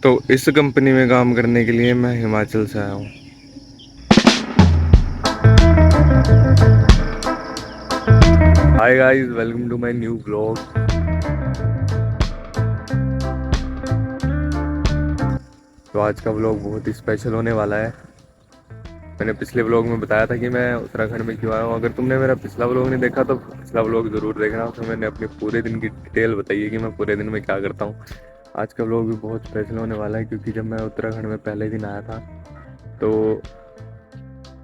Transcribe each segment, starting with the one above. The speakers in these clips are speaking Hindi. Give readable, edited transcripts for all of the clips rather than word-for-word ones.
तो इस कंपनी में काम करने के लिए मैं हिमाचल से आया हूँ। Hi guys, welcome to my new blog. तो आज का ब्लॉग बहुत ही स्पेशल होने वाला है। मैंने पिछले ब्लॉग में बताया था कि मैं उत्तराखंड में क्यों आया हूँ। अगर तुमने मेरा पिछला ब्लॉग नहीं देखा तो पिछला ब्लॉग ज़रूर देखना। उसमें मैंने अपने पूरे दिन की डिटेल बताई है कि मैं पूरे दिन में क्या करता हूँ। आज का ब्लॉग भी बहुत स्पेशल होने वाला है क्योंकि जब मैं उत्तराखंड में पहले दिन आया था तो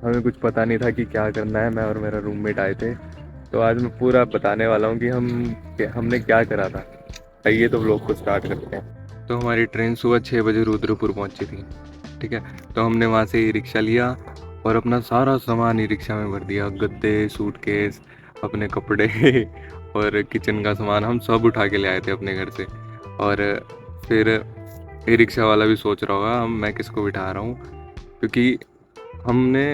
हमें कुछ पता नहीं था कि क्या करना है। मैं और मेरा रूममेट आए थे, तो आज मैं पूरा बताने वाला हूँ कि हमने क्या करा था। आइए तो ब्लॉग को स्टार्ट करते हैं। तो हमारी ट्रेन सुबह 6 बजे रुद्रपुर पहुंची थी। ठीक है, तो हमने वहाँ से ई रिक्शा लिया और अपना सारा सामान ई रिक्शा में भर दिया। गद्दे, सूटकेस, अपने कपड़े और किचन का सामान हम सब उठा के ले आए थे अपने घर से। और फिर ई रिक्शा वाला भी सोच रहा होगा हम मैं किसको बिठा रहा हूँ, क्योंकि हमने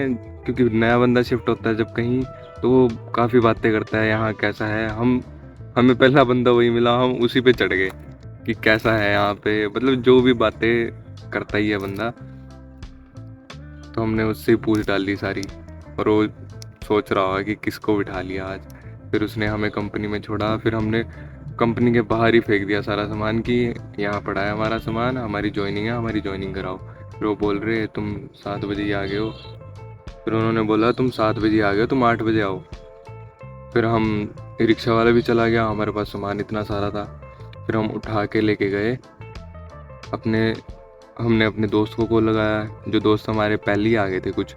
क्योंकि नया बंदा शिफ्ट होता है जब कहीं, तो वो काफ़ी बातें करता है यहाँ कैसा है। हमें पहला बंदा वही मिला, हम उसी पे चढ़ गए कि कैसा है यहाँ पे, मतलब जो भी बातें करता ही है बंदा। तो हमने उससे ही पूछ डाली सारी, और वो सोच रहा होगा कि किसको बिठा लिया आज। फिर उसने हमें कंपनी में छोड़ा, फिर हमने कंपनी के बाहर ही फेंक दिया सारा सामान कि यहाँ पड़ा है हमारा सामान, हमारी ज्वाइनिंग है, हमारी ज्वाइनिंग कराओ। फिर वो बोल रहे तुम 7 बजे ही आ गए हो। फिर उन्होंने बोला तुम 7 बजे आ गए, तुम 8 बजे आओ। फिर हम रिक्शा वाला भी चला गया, हमारे पास सामान इतना सारा था। फिर हम उठा के लेके गए अपने हमने अपने दोस्त को कॉल लगाया। जो दोस्त हमारे पहले ही आ गए थे, कुछ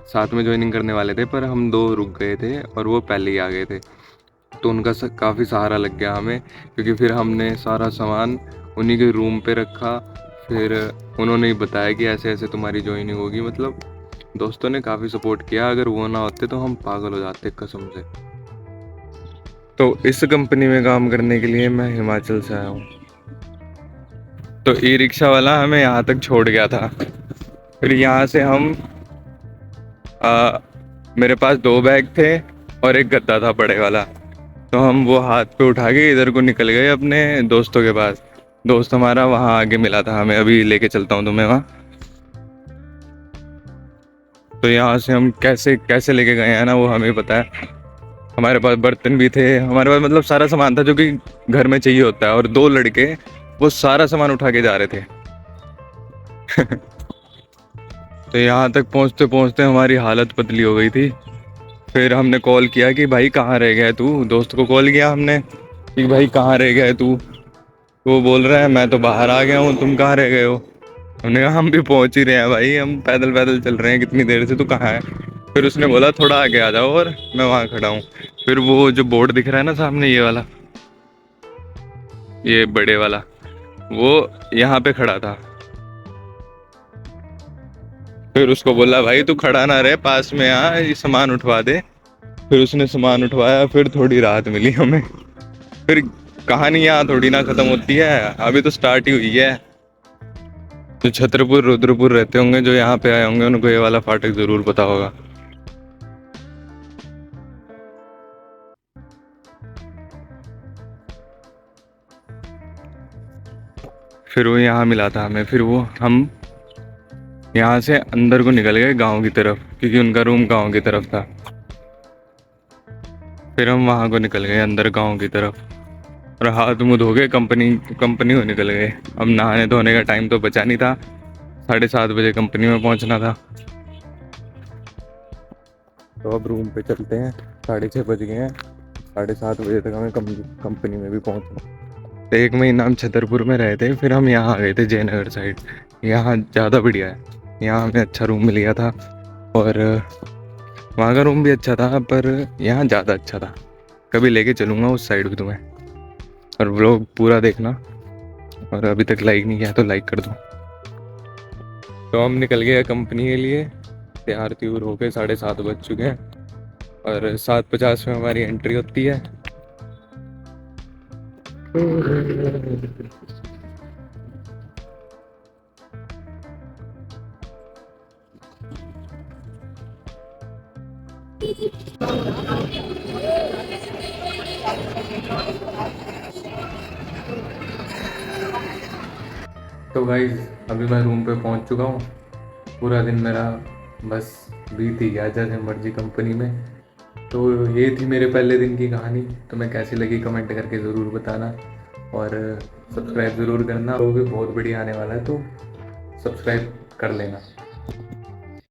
साथ में ज्वाइनिंग करने वाले थे पर हम दो रुक गए थे और वो पहले ही आ गए थे। तो उनका काफ़ी सहारा लग गया हमें, क्योंकि फिर हमने सारा सामान उन्हीं के रूम पे रखा। फिर उन्होंने ही बताया कि ऐसे ऐसे तुम्हारी ज्वाइनिंग होगी। मतलब दोस्तों ने काफ़ी सपोर्ट किया, अगर वो ना होते तो हम पागल हो जाते कसम से। तो इस कंपनी में काम करने के लिए मैं हिमाचल से आया हूँ। तो ई रिक्शा वाला हमें यहाँ तक छोड़ गया था। फिर यहाँ से हम मेरे पास 2 बैग थे और एक गद्दा था बड़े वाला। तो हम वो हाथ पे उठा के इधर को निकल गए अपने दोस्तों के पास। दोस्त हमारा वहाँ आगे मिला था हमें, अभी लेके चलता हूँ तुम्हें वहाँ। तो यहाँ से हम कैसे कैसे लेके गए हैं ना, वो हमें पता है। हमारे पास बर्तन भी थे, हमारे पास मतलब सारा सामान था जो कि घर में चाहिए होता है। और 2 लड़के वो सारा सामान उठा के जा रहे थे। तो यहाँ तक पहुँचते पहुँचते हमारी हालत पतली हो गई थी। फिर हमने कॉल किया कि भाई कहाँ रह गया है तू। दोस्त को कॉल किया हमने कि भाई कहाँ रह गया है तू। तो वो बोल रहा है मैं तो बाहर आ गया हूँ, तुम कहाँ रह गए हो। हमने कहा हम भी पहुँच ही रहे हैं भाई, हम पैदल पैदल चल रहे हैं कितनी देर से, तू कहाँ है। फिर उसने बोला थोड़ा आगे आ जाओ, और मैं वहाँ खड़ा हूँ। फिर वो जो बोर्ड दिख रहा है ना सामने, ये वाला, ये बड़े वाला, वो यहाँ पे खड़ा था। फिर उसको बोला भाई तू खड़ा ना रहे, पास में आ, ये सामान उठवा दे। फिर उसने सामान उठवाया, फिर थोड़ी राहत मिली हमें। फिर कहानी यहाँ थोड़ी ना खत्म होती है, अभी तो स्टार्ट ही हुई है। जो छतरपुर रुद्रपुर रहते होंगे, जो यहाँ पे आए होंगे, उनको ये वाला फाटक जरूर पता होगा। फिर वो यहाँ मिला था हमें। फिर वो हम यहाँ से अंदर को निकल गए गांव की तरफ, क्योंकि उनका रूम गांव की तरफ था। फिर हम वहाँ को निकल गए अंदर गांव की तरफ, और हाथ मुँह धो के कंपनी कंपनी को निकल गए। अब नहाने धोने का टाइम तो बचा नहीं था, 7:30 बजे कंपनी में पहुँचना था। तो अब रूम पे चलते हैं, 6:30 बज गए हैं। 7:30 बजे तक हमें कंपनी में भी पहुँचना। तो 1 महीना हम छतरपुर में रहे थे, फिर हम यहाँ आ गए थे जयनगर साइड। यहाँ ज़्यादा बढ़िया है, यहाँ हमें अच्छा रूम मिल गया था। और वहाँ का रूम भी अच्छा था, पर यहाँ ज़्यादा अच्छा था। कभी लेके चलूँगा उस साइड भी तुम्हें। और व्लॉग पूरा देखना, और अभी तक लाइक नहीं किया तो लाइक कर दो। तो हम निकल गए कंपनी के लिए, तैयार त्यूर होके 7:30 बज चुके हैं, और 7:50 में हमारी एंट्री होती है। तो गाइज अभी मैं रूम पे पहुंच चुका हूँ। पूरा दिन मेरा बस बीत ही गया जैसे मर्जी कंपनी में। तो ये थी मेरे पहले दिन की कहानी। तुम्हें कैसी लगी कमेंट करके ज़रूर बताना, और सब्सक्राइब ज़रूर करना। वो भी बहुत बढ़िया आने वाला है, तो सब्सक्राइब कर लेना।